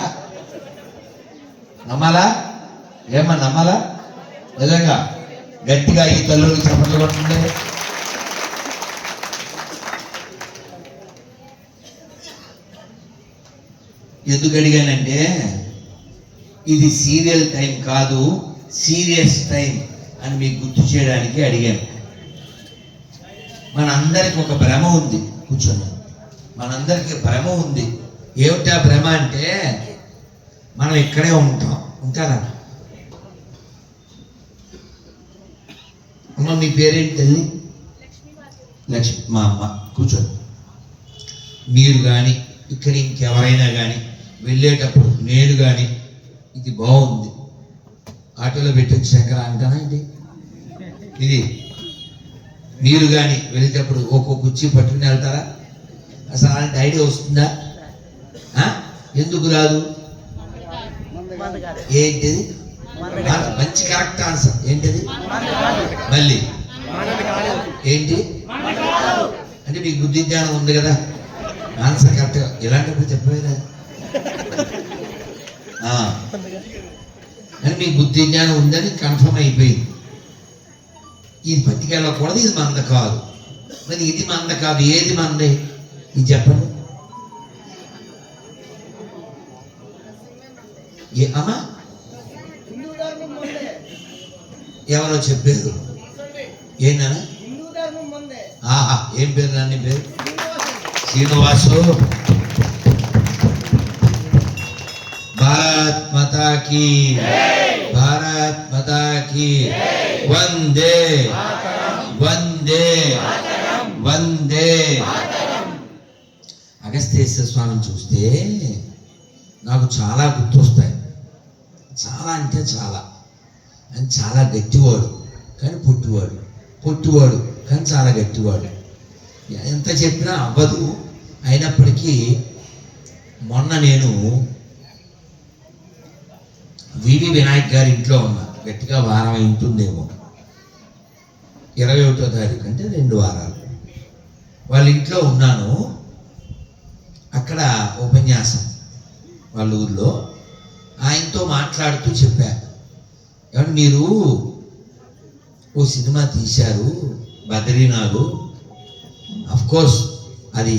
నమ్మాలా? ఏమన్నా నమ్మాలా? నిజంగా గట్టిగా ఈ తల్లులు చప్పట్లు కొట్టింది. ఎందుకు అడిగానంటే ఇది సీరియల్ టైం కాదు, సీరియస్ టైం అని మీకు గుర్తు చేయడానికి అడిగాను. మనందరికి ఒక భ్రమ ఉంది. కూర్చోండి. మనందరికి భ్రమ ఉంది. ఏమిటా భ్రమ అంటే మనం ఇక్కడే ఉంటాం. ఉంటారా? అమ్మ మీ పేరేంటి తల్లి? లక్ష్మి. మా అమ్మ. కూర్చోండి. మీరు కానీ ఇక్కడ ఇంకెవరైనా కానీ వెళ్ళేటప్పుడు నేను కానీ ఇది బాగుంది ఆటోలో పెట్టొచ్చు శంకర అంటానా ఇది? ఇది మీరు కానీ వెళ్ళేటప్పుడు ఒక్కొక్క కుర్చీ పట్టుకుని వెళ్తారా? అసలు అలాంటి ఐడియా వస్తుందా? ఎందుకు రాదు? ఏంటిది? మంచి కరెక్ట్ ఆన్సర్. ఏంటిది? మళ్ళీ ఏంటి అంటే మీకు బుద్ధి జ్ఞానం ఉంది కదా, ఆన్సర్ కరెక్ట్. ఇలాంటప్పుడు చెప్పలేదా అని మీకు బుద్ధి జ్ఞానం ఉందని కన్ఫర్మ్ అయిపోయింది. ఇది పట్టుకెళ్ళకూడదు, ఇది మంద కాదు. మరి ఇది మంద కాదు, ఏది మందే? ఇది చెప్పండి. అమ్మా ఎవరో చెప్పారు. ఏనా? ఆహా, ఏం పేరు? నాన్న పేరు శ్రీనివాసు. భారత్ మాతా కీ, భారత్ మాతా కీ. వందే వందే వందే. అగస్త్యేశ్వర స్వామిని చూస్తే నాకు చాలా గుర్తొస్తాయి. చాలా అంటే చాలా. అని చాలా గట్టివాడు కానీ పొట్టివాడు, పొట్టివాడు కానీ చాలా గట్టివాడు. ఎంత చెప్పినా అవ్వదు. అయినప్పటికీ మొన్న నేను వివి వినాయక్ గారి ఇంట్లో ఉన్నా. గట్టిగా వారం ఉంటుందేమో, 21వ తారీఖు అంటే 2 వారాలు. వాళ్ళ ఇంట్లో ఉన్నాను. అక్కడ ఉపన్యాసం వాళ్ళ ఊర్లో. ఆయనతో మాట్లాడుతూ చెప్పా, ఏమంటే మీరు ఓ సినిమా తీశారు బద్రీనాథ్. కోర్స్ అది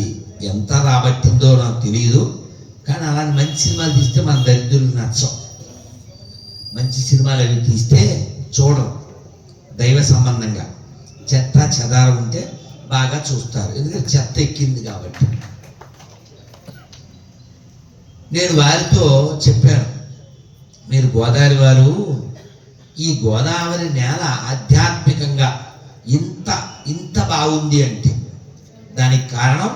ఎంత రాబట్టిందో నాకు తెలియదు, కానీ అలాంటి మంచి సినిమాలు తీస్తే మన దరిద్రులు నచ్చం. మంచి సినిమాలు అవి తీస్తే చూడరు, దైవ సంబంధంగా. చెత్త చెదారం ఉంటే బాగా చూస్తారు, ఎందుకంటే చెత్త ఎక్కింది కాబట్టి. నేను వారితో చెప్పాను, మీరు గోదావరి వారు, ఈ గోదావరి నేల ఆధ్యాత్మికంగా ఇంత ఇంత బాగుంది అంటే దానికి కారణం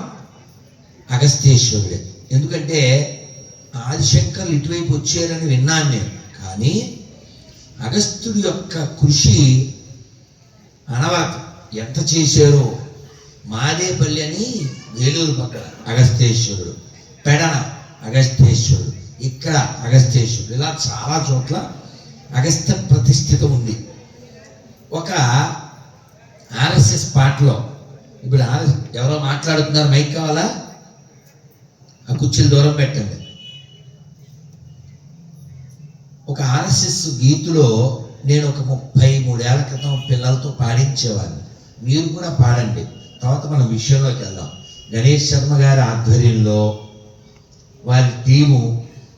అగస్త్యేశ్వరుడే. ఎందుకంటే ఆదిశంకర్లు ఇటువైపు వచ్చారని విన్నాను నేను, కానీ అగస్త్యుడి యొక్క కృషి అనవరత ఎంత చేశారో. మాదేపల్లి అని వేలూరు పక్కన అగస్త్యేశ్వరుడు, పెడన అగస్త్యేశ్వరుడు, ఇక్కడ అగస్త్యేశ్వరుడు, ఇలా చాలా చోట్ల అగస్త్య ప్రతిష్ఠిత ఉంది. ఒక ఆర్ఎస్ఎస్ పాటలో ఇప్పుడు ఎవరో మాట్లాడుతున్నారు, మైక్ కావాలా? ఆ కుర్చీలు దూరం పెట్టండి. ఒక ఆర్ఎస్ఎస్ గీతులో నేను ఒక 33 ఏళ్ల క్రితం పిల్లలతో పాడించేవాడిని. మీరు కూడా పాడండి, తర్వాత మనం విషయంలోకి వెళ్దాం. గణేష్ శర్మ గారి ఆధ్వర్యంలో వారి టీము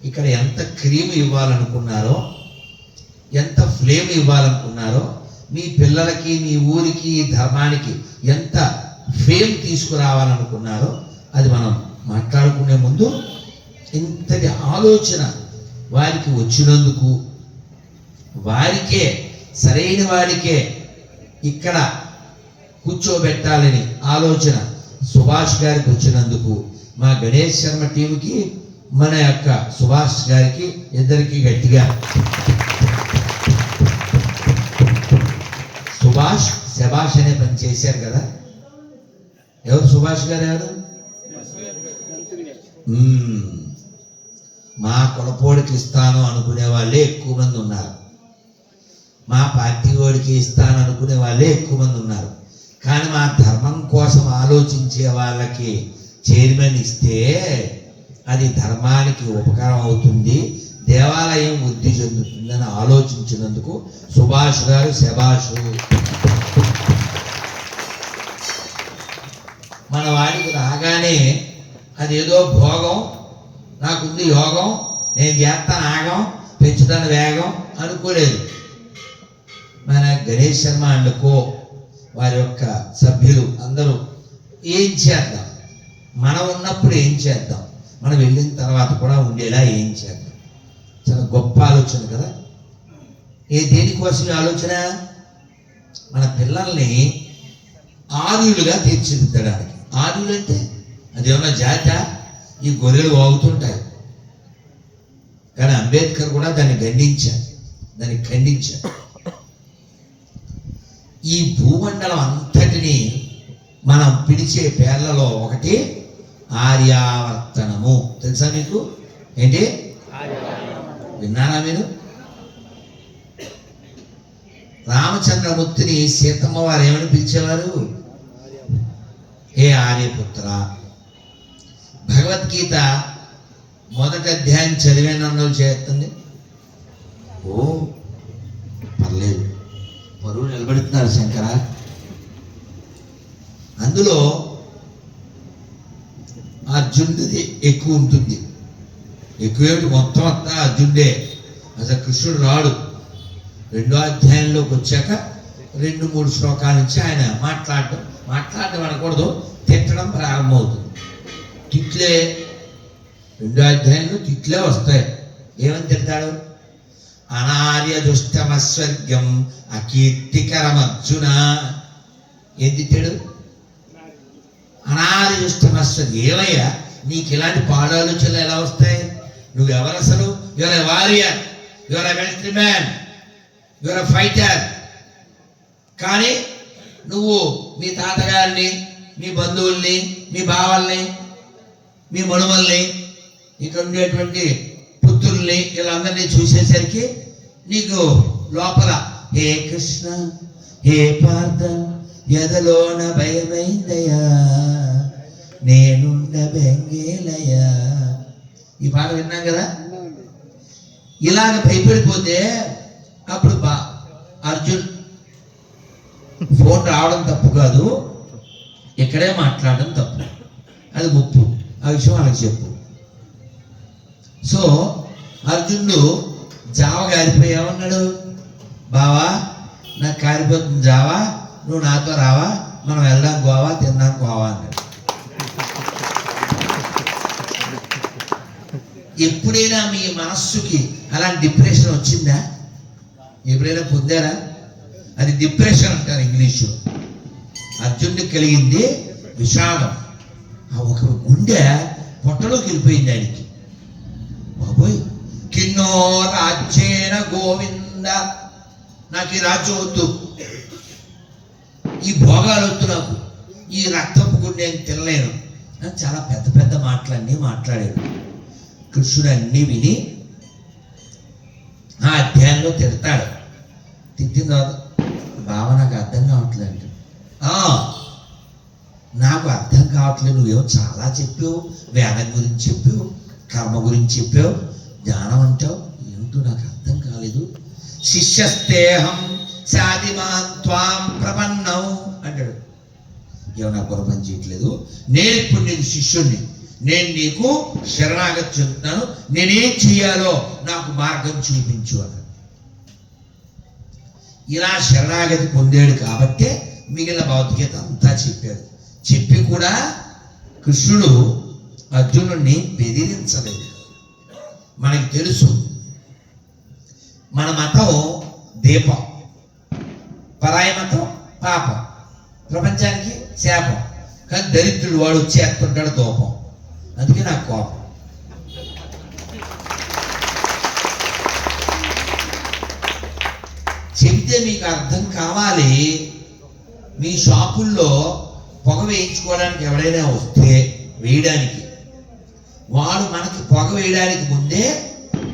ఇక్కడ ఎంత క్రీమ్ ఇవ్వాలనుకున్నారో, ఎంత ఫ్లేమ్ ఇవ్వాలనుకున్నారో, మీ పిల్లలకి, మీ ఊరికి, ధర్మానికి ఎంత ఫేమ్ తీసుకురావాలనుకున్నారో అది మనం మాట్లాడుకునే ముందు ఇంతటి ఆలోచన వారికి వచ్చినందుకు, వారికే సరైన వాడికే ఇక్కడ కూర్చోబెట్టాలని ఆలోచన సుభాష్ గారికి వచ్చినందుకు, మా గణేష్ శర్మ టీంకి, మన యొక్క సుభాష్ గారికి ఇద్దరికి గట్టిగా సుభాష్ శభాష్ అనే పని చేశారు కదా. ఎవరు సుభాష్ గారు? ఎవరు? మా కులపోడికి ఇస్తాను అనుకునే వాళ్ళే ఎక్కువ మంది ఉన్నారు. మా పార్టీ వాడికి ఇస్తాననుకునే వాళ్ళే ఎక్కువ మంది ఉన్నారు. కానీ మా ధర్మం కోసం ఆలోచించే వాళ్ళకి చైర్మన్ ఇస్తే అది ధర్మానికి ఉపకారం అవుతుంది, దేవాలయం వృద్ధి చెందుతుందని ఆలోచించినందుకు సుభాష్ గారు శభాషు. మన వాడికి రాగానే అదేదో భోగం, నాకుంది యోగం, నేను చేస్తాను ఆగం, పెంచుతాను వేగం అనుకోలేదు. మన గణేష్ శర్మ అండుకో వారి యొక్క సభ్యులు అందరూ ఏం చేద్దాం, మనం ఉన్నప్పుడు ఏం చేద్దాం, మనం వెళ్ళిన తర్వాత కూడా ఉండేలా ఏం చేద్దాం. చాలా గొప్ప ఆలోచన కదా. దేనికోసం ఆలోచన? మన పిల్లల్ని ఆర్యులుగా తీర్చిదిద్దడానికి. ఆర్యులు అంటే అదేమన్నా జాత? ఈ గొర్రెలు వాగుతుంటాయి. కానీ అంబేద్కర్ కూడా దాన్ని ఖండించారు. ఈ భూమండలం అంతటిని మనం పిలిచే పేర్లలో ఒకటి ఆర్యావర్తనము. తెలుసా మీకు? ఏంటి విన్నారా మీరు? రామచంద్రమూర్తిని సీతమ్మ వారు ఏమని పిలిచేవారు? హే ఆర్యపుత్ర. భగవద్గీత మొదటి అధ్యాయం చదివేనన్ను చేస్తుంది. ఓ పర్లేదు, పరువు నిలబెడుతున్నారు శంకర. అందులో అర్జునుడిది ఎక్కువ ఉంటుంది. ఎక్కువేమిటి, మొత్తం అంతా అర్జునుడే. అసలు కృష్ణుడు రాడు. 2వ అధ్యాయంలోకి వచ్చాక 2-3 శ్లోకాల నుంచి ఆయన మాట్లాడడం అనకూడదు, తిట్టడం ప్రారంభమవుతుంది. తిట్లే 2వ అధ్యాయంలో తిట్లే వస్తాయి. ఏమని తిడతాడు? అనార్య దుష్టమస్వర్గం అకీర్తికరం అర్జున. ఏం తిట్టాడు? అనార్య దుష్టమస్వర్గం. ఏమయ్యా నీకు ఇలాంటి పాడాలోచనలు ఎలా వస్తాయి? నువ్వెవరు అసలు? You're a warrior, you're a military man, you're a fighter. కానీ నువ్వు మీ తాతగారిని, మీ బంధువుల్ని, మీ బావల్ని, మీ మనుమల్ని, ఇక్కడ ఉండేటువంటి పుత్రుల్ని, వీళ్ళందరినీ చూసేసరికి నీకు లోపల హే కృష్ణ హే పార్థ ఎదలోన భయమైందయా నేనుండ బెంగేలయా. ఈ పాట విన్నాం కదా. ఇలాగ భయపడిపోతే అప్పుడు అర్జున్ ఫోన్ రావడం తప్పు కాదు, ఇక్కడే మాట్లాడడం తప్పు, అది ముప్పు. ఆ విషయం వాళ్ళకి చెప్పు. సో అర్జునుడు జావ గారిపోయి ఏమన్నాడు? బావా నాకు కారిపోతుంది జావా, నువ్వు నాతో రావా, మనం వెళ్దాం గోవా, తిందాం గోవా అన్నాడు. ఎప్పుడైనా మీ మనస్సుకి అలాంటి డిప్రెషన్ వచ్చిందా? ఎప్పుడైనా పొందారా? అది డిప్రెషన్ అంటారు ఇంగ్లీషులో. అర్జునుడికి కలిగింది విషాదం. ఒక గుండె పొట్టలోకి వెళ్ళిపోయింది ఆయనకి. బాబోయ్, కిన్నో రాజ్యేన గోవింద, నాకు ఈ రాజ్యం వద్దు, ఈ భోగాలు వద్దు, నాకు ఈ రక్తపు గుండె నేను తినలేను అని చాలా పెద్ద పెద్ద మాటలన్నీ మాట్లాడాడు. కృష్ణుడు అన్నీ విని ఆ అధ్యాయంలో తిడతాడు. తిట్టిన తర్వాత బావ నాకు అర్థం కావట్లేదు. నాకు అర్థం కావట్లేదు, నువ్వేమో చాలా చెప్పావు, వేదం గురించి చెప్పావు, కర్మ గురించి చెప్పావు, జ్ఞానం అంటావు, ఏమిటో నాకు అర్థం కాలేదు. శిష్యస్తేహం సాదిమాన్ త్వాం ప్రపన్నం అంటాడు. ఏమన్నా పొరపని చేయట్లేదు, నేను ఇప్పుడు నీకు శిష్యుణ్ణి, నేను నీకు శరణాగతి చెబుతున్నాను, నేనేం చెయ్యాలో నాకు మార్గం చూపించు అన్నాడు. ఇలా శరణాగతి పొందాడు కాబట్టే మిగిలిన భౌతికత అంతా చెప్పాడు. చెప్పి కూడా కృష్ణుడు అర్జునుడిని బెదిరించలేదు. మనకి తెలుసు మన మతం దీపం, పరాయి మతం పాపం, ప్రపంచానికి శాపం. కానీ దరిద్రుడు వాడు వచ్చేస్తుంటాడు దూపం. అందుకే నాకు కోపం. చెబితే మీకు అర్థం కావాలి. మీ షాపుల్లో పొగ వేయించుకోవడానికి ఎవరైనా వస్తే వేయడానికి, వాడు మనకి పొగ వేయడానికి ముందే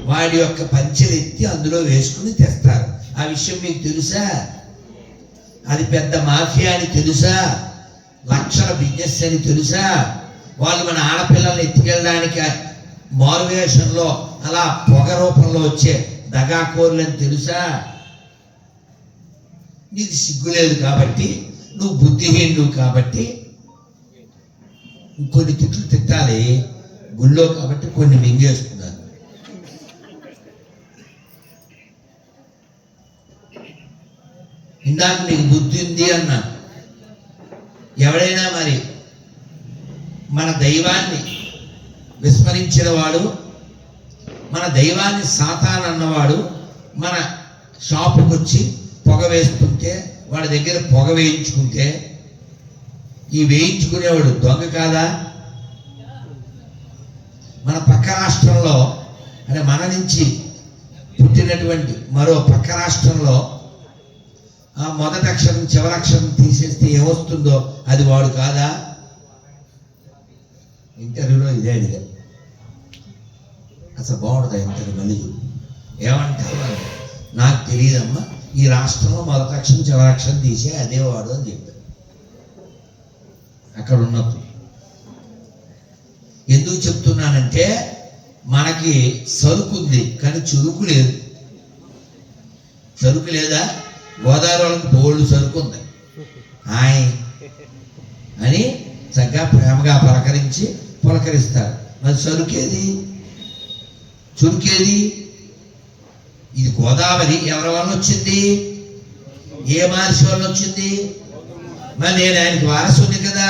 వాడి యొక్క పంచెలెత్తి అందులో వేసుకుని తెస్తారు. ఆ విషయం మీకు తెలుసా? అది పెద్ద మాఫియా అని తెలుసా? లక్షల బిజినెస్ అని తెలుసా? వాళ్ళు మన ఆడపిల్లల్ని ఎత్తుకెళ్ళడానికి మారువేషంలో అలా పొగ రూపంలో వచ్చే దగాకోరులని తెలుసా? నీకు సిగ్గులేదు కాబట్టి, నువ్వు బుద్ధిహీనుడు కాబట్టి కొన్ని తిట్లు తిట్టాలి గుళ్ళో కాబట్టి కొన్ని మింగేస్తున్నారు. ఇందాక నీకు బుద్ధి ఉంది అన్నా. ఎవడైనా మరి మన దైవాన్ని విస్మరించిన వాడు, మన దైవాన్ని సాతాన్ అన్నవాడు మన షాపుకి వచ్చి పొగ వేస్తుంటే, వాడి దగ్గర పొగ వేయించుకుంటే, ఈ వేయించుకునేవాడు దొంగ కాదా? మన పక్క రాష్ట్రంలో అంటే మన నుంచి పుట్టినటువంటి మరో పక్క రాష్ట్రంలో ఆ మొదటి అక్షరం చివరి అక్షరం తీసేస్తే ఏమొస్తుందో అది వాడు కాదా? ఇంటర్వ్యూలో ఇదే అడిగా. అసలు బాగుంటుంది ఇంటర్వ్యూ. మళ్ళీ ఏమంటారు? నాకు తెలియదమ్మా, ఈ రాష్ట్రంలో మొదటి అక్షరం చివరి అక్షరం తీసే అదే వాడు అని చెప్పారు అక్కడ ఉన్నప్పుడు. ఎందుకు చెప్తున్నానంటే మనకి సరుకు ఉంది కానీ చురుకు లేదు. సరుకు లేదా? గోదావరి వాళ్ళకి బోల్డ్ సరుకు ఉంది. హాయ్ అని చక్కగా ప్రేమగా పలకరించి పులకరిస్తారు. మరి సరుకేది? చురుకేది? ఇది గోదావరి ఎవరి వల్ల వచ్చింది? ఏ మహర్షి వల్ల వచ్చింది? మరి నేను ఆయనకి వారసుని కదా.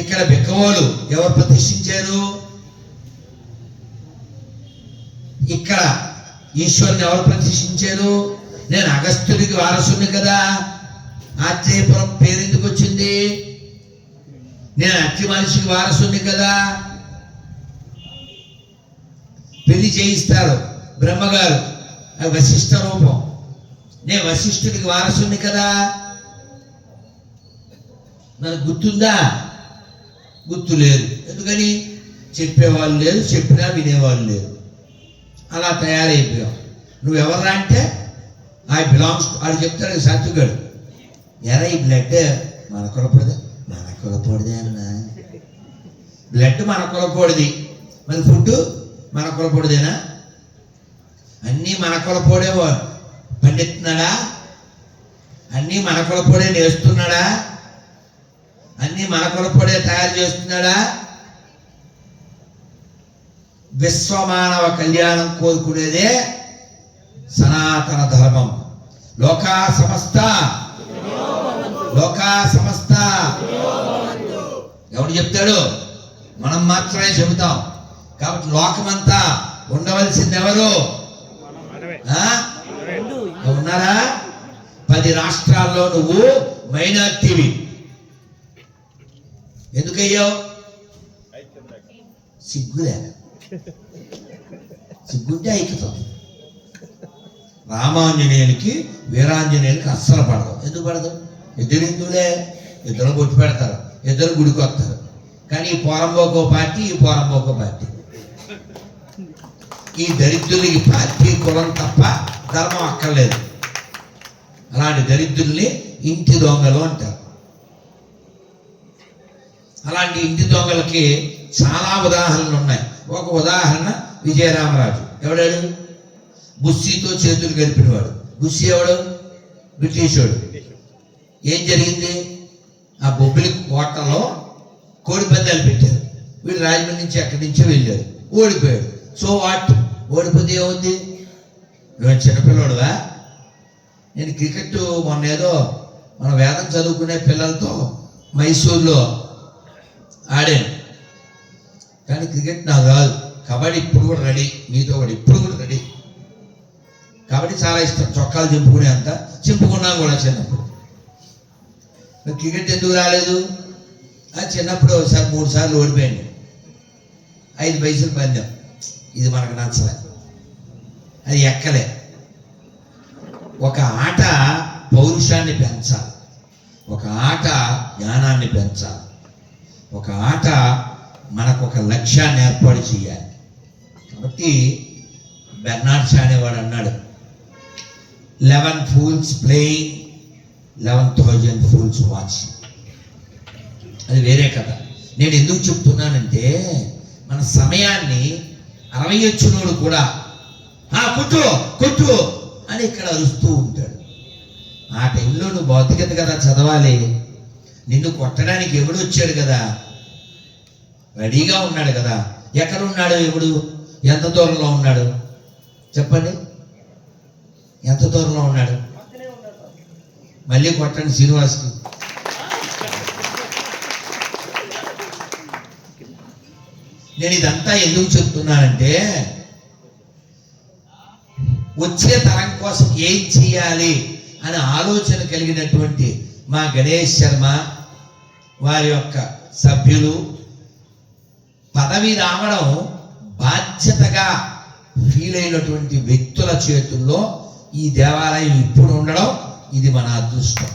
ఇక్కడ బిక్కవోలు ఎవరు ప్రతిష్ఠించారు? ఇక్కడ ఈశ్వరుని ఎవరు ప్రతిష్ఠించారు? నేను అగస్త్యుడికి వారసుని కదా. ఆత్రేయపురం పేరు ఎందుకు వచ్చింది? నేను అతి మనిషికి వారసుని కదా. పెళ్లి చేయిస్తారు బ్రహ్మగారు, అది వశిష్ఠ రూపం. నేను వశిష్ఠుడికి వారసుని కదా. నాకు గుర్తుందా? గుర్తు లేదు. ఎందుకని? చెప్పేవాళ్ళు లేదు, చెప్పినా వినేవాళ్ళు లేదు. అలా తయారైపోయాం. నువ్వెవర్రా అంటే ఐ బిలాంగ్స్ వాడు చెప్తాడు సత్తుగాడు. ఎరా ఈ బ్లడ్ మన కులపొడిదే? మన కులపొడిదే అన్న. బ్లడ్ మన కులపొడిది, మరి ఫుడ్ మన కులపొడిదేనా? అన్నీ మన కులపొడే పండిస్తున్నాడా? అన్నీ మన కులపొడే నేస్తున్నాడా? అన్నీ మన కులపొడే తయారు చేస్తున్నాడా? విశ్వమానవ కళ్యాణం కోరుకునేదే సనాతన ధర్మం. లోకా సమస్త లోకా సమస్త ఎవడు చెప్తాడు? మనం మాత్రమే చెబుతాం. కాబట్టి లోకమంతా ఉండవలసింది ఎవరు? ఉన్నారా? 10 రాష్ట్రాల్లో నువ్వు మైనార్టీవి. ఎందుకయ్యావు? సిగ్గులే. సిగ్గుంటే ఐక్యతం. రామాంజనేయులకి వీరాంజనేయులకి అస్సలు పడదు. ఎందుకు పడదు? ఇద్దరు హిందువులే, ఇద్దరు బొట్టు పెడతారు, ఇద్దరు గుడికి వస్తారు. కానీ ఈ పోరంబోకో పార్టీ, ఈ పోరంబోకో పార్టీ. ఈ దరిద్రులకి పార్టీ కులం తప్ప ధర్మం అక్కర్లేదు. అలాంటి దరిద్రుల్ని ఇంటి దొంగలు అంటారు. అలాంటి ఇంటి దొంగలకి చాలా ఉదాహరణలు ఉన్నాయి. ఒక ఉదాహరణ విజయరామరాజు. ఎవడాడు? బుస్సీతో చేతులు కలిపినవాడు. బుస్సీ ఎవడు? బ్రిటిషోడు. ఏం జరిగింది? ఆ బొబ్బిలి కోటలో కోడి పందాలు పెట్టారు. వీడు రాజమండ్రి నుంచి ఎక్కడి నుంచో వెళ్ళాడు, ఓడిపోయాడు. So what? ఓడిపోతే ఏముంది? నువ్వు చిన్నపిల్లడువా? నేను క్రికెట్ మొన్న ఏదో మన వేదం చదువుకునే పిల్లలతో మైసూర్లో ఆడాను. కానీ క్రికెట్ నాకు రాదు. కబడ్డీ ఇప్పుడు కూడా రెడీ, మీతో కూడా ఇప్పుడు కూడా రెడీ. కబడ్డీ చాలా ఇష్టం. చొక్కాలు చింపుకునే అంత చింపుకున్నాం కూడా చిన్నప్పుడు. క్రికెట్ ఎందుకు రాలేదు? అది చిన్నప్పుడు ఒకసారి 3 సార్లు ఓడిపోయింది. 5 పైసలు పందెం. ఇది మనకు నచ్చలే, అది ఎక్కలే. ఒక ఆట పౌరుషాన్ని పెంచాలి, ఒక ఆట జ్ఞానాన్ని పెంచాలి, ఒక ఆట మనకు ఒక లక్ష్యాన్ని ఏర్పాటు చేయాలి. కాబట్టి బెర్నాడ్ షా అనేవాడు అన్నాడు, 11 fools playing, 11,000 fools watching. అది వేరే కథ. నేను ఎందుకు చెప్తున్నానంటే మన సమయాన్ని 60 వచ్చినోడు కూడా కొట్టు కొట్టు అని ఇక్కడ అరుస్తూ ఉంటాడు. ఆ టైంలో నువ్వు భౌతికత కదా చదవాలి. నిన్ను కొట్టడానికి ఎవడు వచ్చాడు కదా, రెడీగా ఉన్నాడు కదా. ఎక్కడ ఉన్నాడు ఎవడు, ఎంత దూరంలో ఉన్నాడు చెప్పండి, ఎంత దూరంలో ఉన్నాడు? మళ్ళీ కొట్టండి శ్రీనివాస్కి. నేను ఇదంతా ఎందుకు చెప్తున్నానంటే వచ్చే తరం కోసం ఏం చేయాలి అని ఆలోచన కలిగినటువంటి మా గణేష్ శర్మ వారి యొక్క సభ్యులు పదవి రావడం బాధ్యతగా ఫీల్ అయినటువంటి వ్యక్తుల చేతుల్లో ఈ దేవాలయం ఇప్పుడు ఉండడం ఇది మన అదృష్టం.